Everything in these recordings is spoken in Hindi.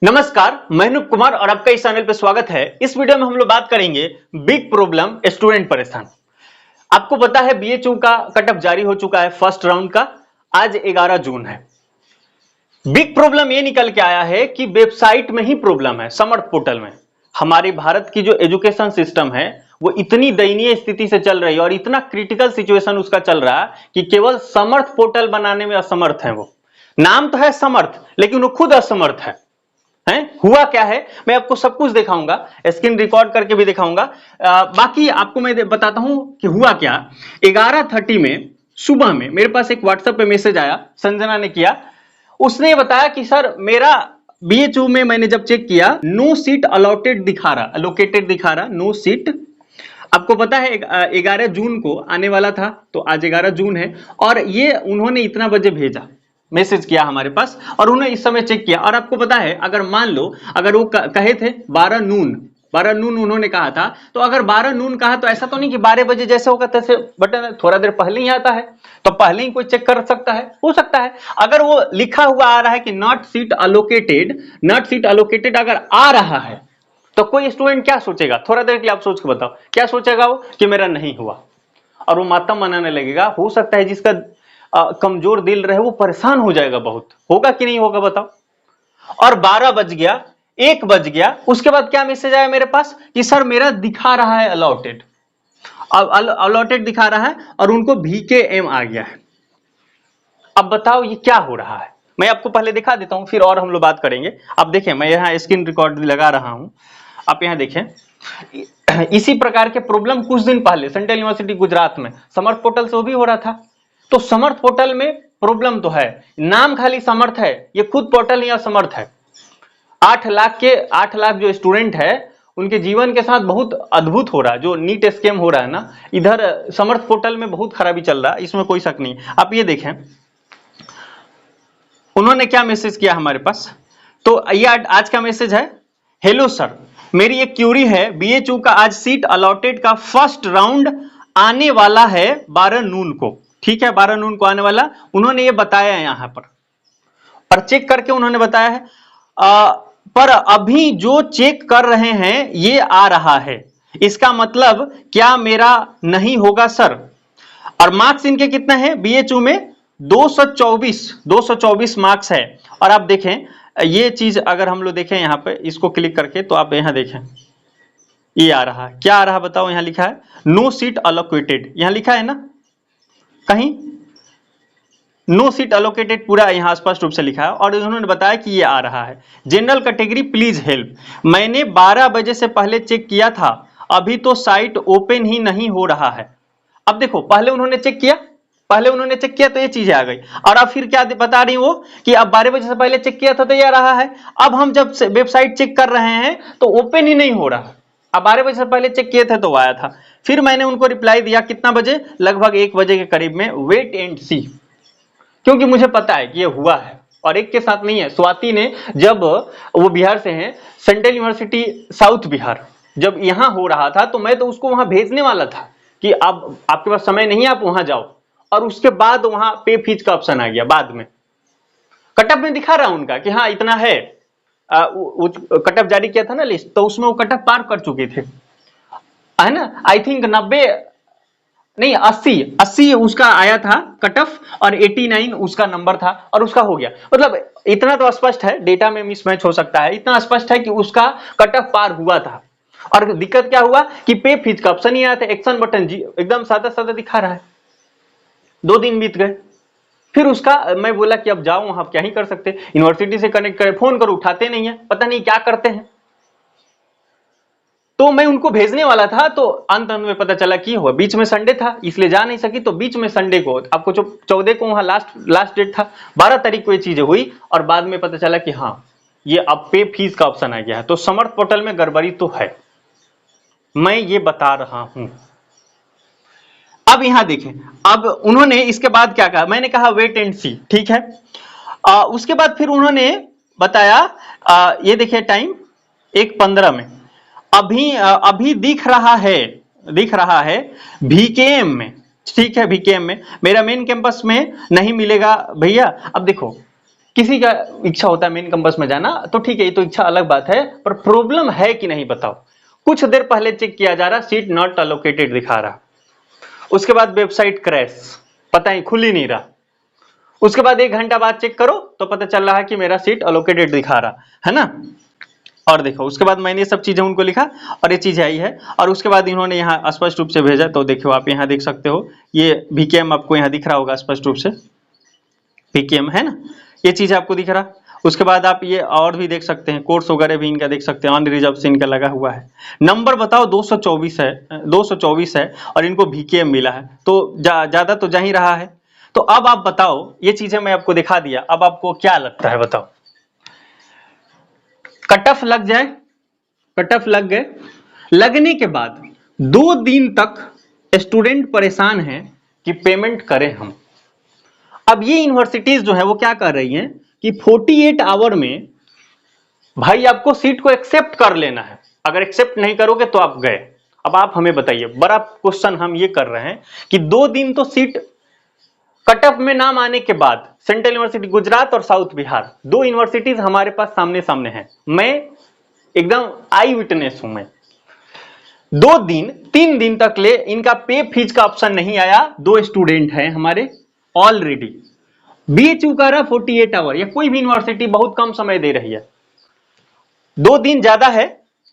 नमस्कार, मैं अनूप कुमार और आपका इस चैनल पे स्वागत है। इस वीडियो में हम लोग बात करेंगे बिग प्रॉब्लम स्टूडेंट परेशान। आपको पता है बीएचयू का कट ऑफ जारी हो चुका है फर्स्ट राउंड का। आज 11 जून है। बिग प्रॉब्लम ये निकल के आया है कि वेबसाइट में ही प्रॉब्लम है, समर्थ पोर्टल में। हमारे भारत की जो एजुकेशन सिस्टम है वो इतनी दयनीय स्थिति से चल रही है और इतना क्रिटिकल सिचुएशन उसका चल रहा है कि केवल समर्थ पोर्टल बनाने में असमर्थ है। वो नाम तो है समर्थ, लेकिन वो खुद असमर्थ है। हुआ क्या है मैं आपको सब कुछ दिखाऊंगा, स्क्रीन रिकॉर्ड करके भी दिखाऊंगा। बाकी आपको मैं बताता हूं कि हुआ क्या। 11:30 में सुबह में मेरे पास एक व्हाट्सएप पे मैसेज आया, संजना ने किया। उसने बताया कि सर मेरा बीएचयू में मैंने जब चेक किया नो सीट अलॉटेड दिखा रहा, अलोकेटेड दिखा रहा, नो सीट। आपको पता है 11 जून को आने वाला था, तो आज 11 जून है और ये उन्होंने इतना बजे भेजा, मैसेज किया हमारे पास और उन्होंने इस समय चेक किया। और आपको पता है अगर मान लो अगर वो कहे थे 12 नून उन्होंने कहा था, तो अगर 12 नून कहा तो ऐसा तो नहीं कि 12 बजे जैसे होगा तैसे बटन थोड़ा देर पहले ही आता है, तो पहले ही कोई चेक कर सकता है, हो सकता है। अगर वो लिखा हुआ आ रहा है कि नॉट सीट अलोकेटेड अगर आ रहा है तो कोई स्टूडेंट क्या सोचेगा? थोड़ा देर के लिए आप सोच के बताओ क्या सोचेगा वो कि मेरा नहीं हुआ, और वो मातम मनाने लगेगा। हो सकता है जिसका कमजोर दिल रहे वो परेशान हो जाएगा बहुत। होगा कि नहीं होगा बताओ? और 12 बज गया, 1 बज गया, उसके बाद क्या मैसेज आया मेरे पास कि सर मेरा दिखा रहा है अलॉटेड, अलॉटेड दिखा रहा है और उनको VKM आ गया है। अब बताओ ये क्या हो रहा है? मैं आपको पहले दिखा देता हूं, फिर और हम लोग बात करेंगे। अब देखें, मैं यहां स्क्रीन रिकॉर्ड लगा रहा हूं, आप यहां देखें। इसी प्रकार के प्रॉब्लम कुछ दिन पहले सेंट्रल यूनिवर्सिटी गुजरात में समर्थ पोर्टल से वो भी हो रहा था। तो समर्थ पोर्टल में प्रॉब्लम तो है, नाम खाली समर्थ है, ये खुद पोर्टल ही असमर्थ है। 8 लाख जो स्टूडेंट है उनके जीवन के साथ बहुत अद्भुत हो रहा है। जो नीट स्कैम हो रहा है ना, इधर समर्थ पोर्टल में बहुत खराबी चल रहा है, इसमें कोई शक नहीं। आप ये देखें उन्होंने क्या मैसेज किया हमारे पास। तो ये आज का मैसेज है, हेलो सर, मेरी एक क्यूरी है। बीएचयू का आज सीट अलॉटेड का फर्स्ट राउंड आने वाला है 12 नून को, ठीक है, 12 नून को आने वाला। उन्होंने ये बताया है यहां पर, और चेक करके उन्होंने बताया है पर अभी जो चेक कर रहे हैं ये आ रहा है, इसका मतलब क्या मेरा नहीं होगा सर? और मार्क्स इनके कितने हैं बीएचयू में? 224 मार्क्स है। और आप देखें ये चीज अगर हम लोग देखें यहां पे, इसको क्लिक करके, तो आप यहां देखें ये आ रहा है। क्या आ रहा है बताओ? यहां लिखा है नो सीट अलोकेटेड, यहां लिखा है ना कहीं नो सीट अलोकेटेड, पूरा यहां स्पष्ट रूप से लिखा है। और उन्होंने बताया कि ये आ रहा है जनरल कैटेगरी प्लीज हेल्प। मैंने 12 बजे से पहले चेक किया था, अभी तो साइट ओपन ही नहीं हो रहा है। अब देखो, पहले उन्होंने चेक किया तो ये चीजें आ गई, और अब फिर क्या बता रही वो कि अब 12 बजे से पहले चेक किया था तो ये आ रहा है। अब हम जब वेबसाइट चेक कर रहे हैं तो ओपन ही नहीं हो रहा। अब 12 बजे से पहले चेक किए थे तो आया था। फिर मैंने उनको रिप्लाई दिया कितना बजे? लगभग 1 बजे के करीब में, वेट एंड सी, क्योंकि मुझे पता है कि ये हुआ है और एक के साथ नहीं है। स्वाति ने, जब वो बिहार से हैं, सेंट्रल यूनिवर्सिटी साउथ बिहार, जब यहां हो रहा था तो मैं तो उसको वहां भेजने वाला था कि अब आपके पास समय नहीं है, आप वहां जाओ। और उसके बाद वहां पे फीस का ऑप्शन आ गया। बाद में कटअप में दिखा रहा उनका कि हाँ इतना है, कटअप जारी किया था ना लिस्ट, तो उसमें वो कटअप पार कर चुके थे, है ना। आई थिंक 90 नहीं 80 उसका आया था कट ऑफ, और 89 उसका नंबर था और उसका हो गया। मतलब इतना तो स्पष्ट है, डेटा में मिसमैच हो सकता है, इतना स्पष्ट है कि उसका कट ऑफ पार हुआ था। और दिक्कत क्या हुआ कि पे फीस का ऑप्शन ही आया था, एक्शन बटन जी एकदम सादा सादा दिखा रहा है। 2 दिन बीत गए, फिर उसका मैं बोला कि अब जाओ, आप क्या ही कर सकते, यूनिवर्सिटी से कनेक्ट करें, फोन करो, उठाते नहीं है, पता नहीं क्या करते हैं। तो मैं उनको भेजने वाला था, तो अंत में पता चला कि हुआ, बीच में संडे था इसलिए जा नहीं सकी। तो बीच में संडे को आपको जो 14 को वहां लास्ट डेट था, 12 तारीख को ये चीजें हुई और बाद में पता चला कि हाँ ये अब पे फीस का ऑप्शन आ गया है। तो समर्थ पोर्टल में गड़बड़ी तो है, मैं ये बता रहा हूं। अब यहां देखें, अब उन्होंने इसके बाद क्या कहा, मैंने कहा वेट एंड सी, ठीक है। उसके बाद फिर उन्होंने बताया, ये देखिए टाइम 1:15 में, अभी दिख रहा है VKM में, ठीक है, VKM में, मेरा मेन कैंपस में नहीं मिलेगा भैया। अब देखो किसी का इच्छा होता है मेन कैंपस में जाना, तो ठीक है, ये तो इच्छा अलग बात है, पर प्रॉब्लम है कि नहीं बताओ। कुछ देर पहले चेक किया जा रहा, सीट नॉट अलोकेटेड दिखा रहा, उसके बाद वेबसाइट क्रैश, पता ही खुल ही नहीं रहा, उसके बाद 1 घंटा बाद चेक करो तो पता चल रहा है कि मेरा सीट अलोकेटेड दिखा रहा है ना। और देखो उसके बाद मैंने ये सब चीजें उनको लिखा और ये चीज आई है, और उसके बाद इन्होंने यहाँ स्पष्ट रूप से भेजा, तो देखो आप यहाँ देख सकते हो, ये VKM आपको यहाँ दिख रहा होगा स्पष्ट रूप से, VKM है ना, ये चीज आपको दिख रहा। उसके बाद आप ये और भी देख सकते हैं, कोर्स वगैरह भी इनका देख सकते हैं, ऑन रिजर्व से इनका लगा हुआ है। नंबर बताओ 224 है, 224 है, और इनको VKM मिला है, तो ज्यादा तो जा ही रहा है। तो अब आप बताओ, ये चीजें मैं आपको दिखा दिया, अब आपको क्या लगता है बताओ, कट ऑफ लग जाए? कट ऑफ लग गए, लगने के बाद 2 दिन तक स्टूडेंट परेशान हैं कि पेमेंट करें हम। अब ये यूनिवर्सिटीज जो है वो क्या कर रही हैं कि 48 आवर में भाई आपको सीट को एक्सेप्ट कर लेना है, अगर एक्सेप्ट नहीं करोगे तो आप गए। अब आप हमें बताइए, बड़ा क्वेश्चन हम ये कर रहे हैं कि 2 दिन तो सीट कट ऑफ में नाम आने के बाद सेंट्रल यूनिवर्सिटी गुजरात और साउथ बिहार, 2 यूनिवर्सिटीज हमारे पास सामने सामने हैं, मैं एकदम आई विटनेस हूं। मैं 2 दिन 3 दिन तक ले इनका पे फीस का ऑप्शन नहीं आया, 2 स्टूडेंट हैं हमारे ऑलरेडी। BHU का रहा 48 आवर, या कोई भी यूनिवर्सिटी बहुत कम समय दे रही है, 2 दिन ज्यादा है,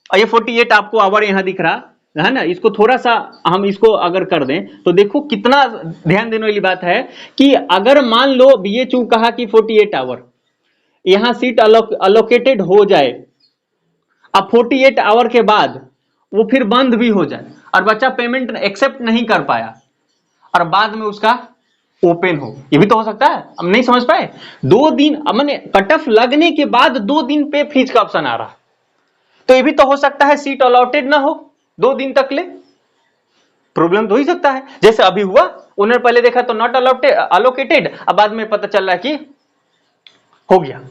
और ये 48 आपको आवर यहां दिख रहा है ना। इसको थोड़ा सा हम इसको अगर कर दें तो देखो कितना ध्यान देने वाली बात है कि अगर मान लो BHU कहा कि 48 आवर यहां सीट अलोकेटेड हो जाए, अब 48 आवर के बाद वो फिर बंद भी हो जाए और बच्चा पेमेंट एक्सेप्ट नहीं कर पाया और बाद में उसका ओपन हो, ये भी तो हो सकता है। हम नहीं समझ पाए, 2 दिन मैंने कट ऑफ लगने के बाद 2 दिन पे फीस का ऑप्शन आ रहा, तो ये भी तो हो सकता है सीट अलॉटेड ना हो 2 दिन तक ले, प्रॉब्लम तो हो ही सकता है। जैसे अभी हुआ, उन्होंने पहले देखा तो नॉट अलोकेटेड, अब बाद में पता चल रहा है कि हो गया।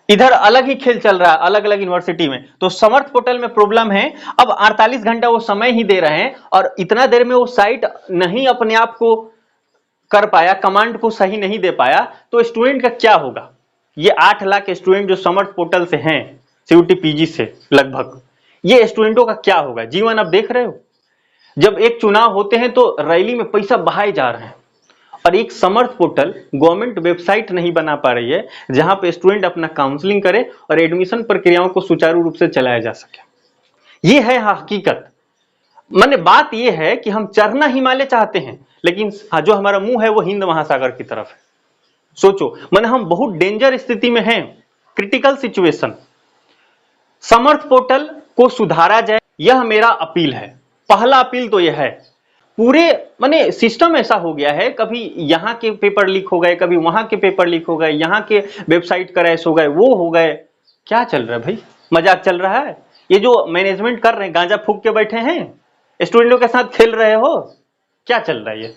इधर अलग ही खेल चल रहा है अलग अलग यूनिवर्सिटी में। तो समर्थ पोर्टल में प्रॉब्लम है, अब 48 घंटा वो समय ही दे रहे हैं और इतना देर में वो साइट नहीं अपने आप को कर पाया, कमांड को सही नहीं दे पाया, तो स्टूडेंट का क्या होगा? ये 8 लाख स्टूडेंट जो समर्थ पोर्टल से हैं, CUET PG से लगभग, ये स्टूडेंटों का क्या होगा? जीवन अब देख रहे हो, जब एक चुनाव होते हैं तो रैली में पैसा बहाए जा रहे हैं, और एक समर्थ पोर्टल गवर्नमेंट वेबसाइट नहीं बना पा रही है जहां पे स्टूडेंट अपना काउंसलिंग करे और एडमिशन प्रक्रियाओं को सुचारू रूप से चलाया जा सके। ये है हकीकत। माने बात ये है कि हम चढ़ना हिमालय चाहते हैं, लेकिन जो हमारा मुंह है वो हिंद महासागर की तरफ है। सोचो, माने हम बहुत डेंजर स्थिति में हैं, क्रिटिकल सिचुएशन। समर्थ पोर्टल को सुधारा जाए, यह मेरा अपील है। पहला अपील तो यह है, पूरे माने सिस्टम ऐसा हो गया है, कभी यहां के पेपर लीक हो गए, कभी वहां के पेपर लीक हो गए, यहां के वेबसाइट क्रैश हो गए, वो हो गए। क्या चल रहा है भाई? मजाक चल रहा है? ये जो मैनेजमेंट कर रहे हैं, गांजा फूक के बैठे हैं, स्टूडेंटों के साथ खेल रहे हो, क्या चल रहा है ये?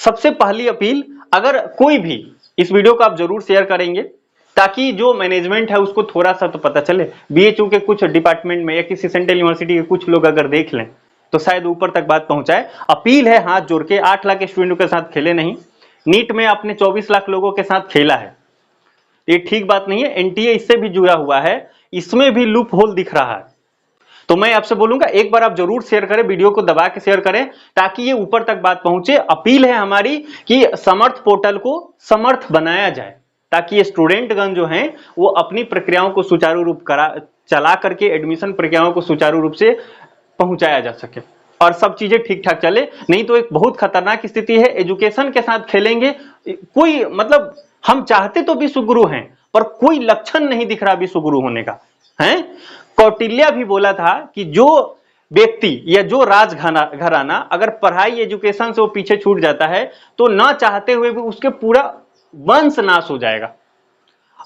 सबसे पहली अपील, अगर कोई भी इस वीडियो को आप जरूर शेयर करेंगे ताकि जो मैनेजमेंट है उसको थोड़ा सा तो पता चले। BHU के कुछ डिपार्टमेंट में या किसी सेंट्रल यूनिवर्सिटी के कुछ लोग अगर देख लें तो शायद ऊपर तक बात पहुंचाए। अपील है हाथ जोड़ के, 8 लाख स्टूडेंटों के साथ खेले नहीं, नीट में अपने 24 लाख लोगों के साथ खेला है, ये ठीक बात नहीं है। NTA इससे भी जुड़ा हुआ है, इसमें भी लूप होल दिख रहा है। तो मैं आपसे बोलूंगा एक बार आप जरूर शेयर करें, वीडियो को दबा के शेयर करें ताकि ये ऊपर तक बात पहुंचे। अपील है हमारी कि समर्थ पोर्टल को समर्थ बनाया जाए ताकि ये स्टूडेंटगण जो हैं वो अपनी प्रक्रियाओं को सुचारू रूप चला करके एडमिशन प्रक्रियाओं को सुचारू रूप से पहुंचाया जा सके और सब चीजें ठीक ठाक चले। नहीं तो एक बहुत खतरनाक स्थिति है, एजुकेशन के साथ खेलेंगे। कोई मतलब हम चाहते तो विश्वगुरु हैं पर कोई लक्षण नहीं दिख रहा विश्वगुरु होने का है। कौटिल्य भी बोला था कि जो व्यक्ति या जो राज घराना अगर पढ़ाई एजुकेशन से वो पीछे छूट जाता है तो ना चाहते हुए भी उसके पूरा वंश नाश हो जाएगा।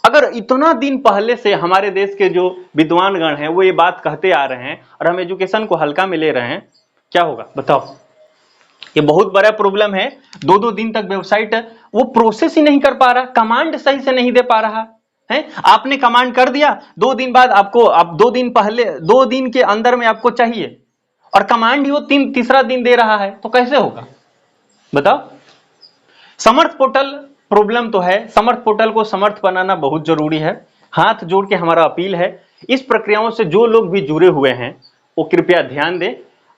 अगर इतना दिन पहले से हमारे देश के जो विद्वानगण हैं वो ये बात कहते आ रहे हैं और हम एजुकेशन को हल्का में ले रहे हैं, क्या होगा बताओ? ये बहुत बड़ा प्रॉब्लम है। 2-2 दिन तक वेबसाइट वो प्रोसेस ही नहीं कर पा रहा, कमांड सही से नहीं दे पा रहा है। आपने कमांड कर दिया, 2 दिन बाद आपको, आप 2 दिन पहले 2 दिन के अंदर में आपको चाहिए और कमांड ही वो तीसरा दिन दे रहा है, तो कैसे होगा बताओ? समर्थ पोर्टल प्रॉब्लम तो है, समर्थ पोर्टल को समर्थ बनाना बहुत जरूरी है। हाथ जोड़ के हमारा अपील है, इस प्रक्रियाओं से जो लोग भी जुड़े हुए हैं वो कृपया ध्यान दें।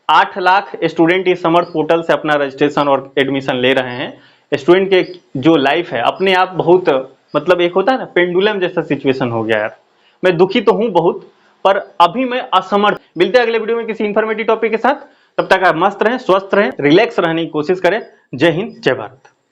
8 लाख स्टूडेंट इस समर्थ पोर्टल से अपना रजिस्ट्रेशन और एडमिशन ले रहे हैं। स्टूडेंट के जो लाइफ है अपने आप बहुत, मतलब एक होता है ना पेंडुलम जैसा सिचुएशन हो गया यार। मैं दुखी तो हूं बहुत, पर अभी मैं असमर्थ। मिलते हैं अगले वीडियो में किसी इंफॉर्मेटिव टॉपिक के साथ। तब तक आप मस्त रहें, स्वस्थ रहें, रिलैक्स रहने की कोशिश करें। जय हिंद, जय भारत।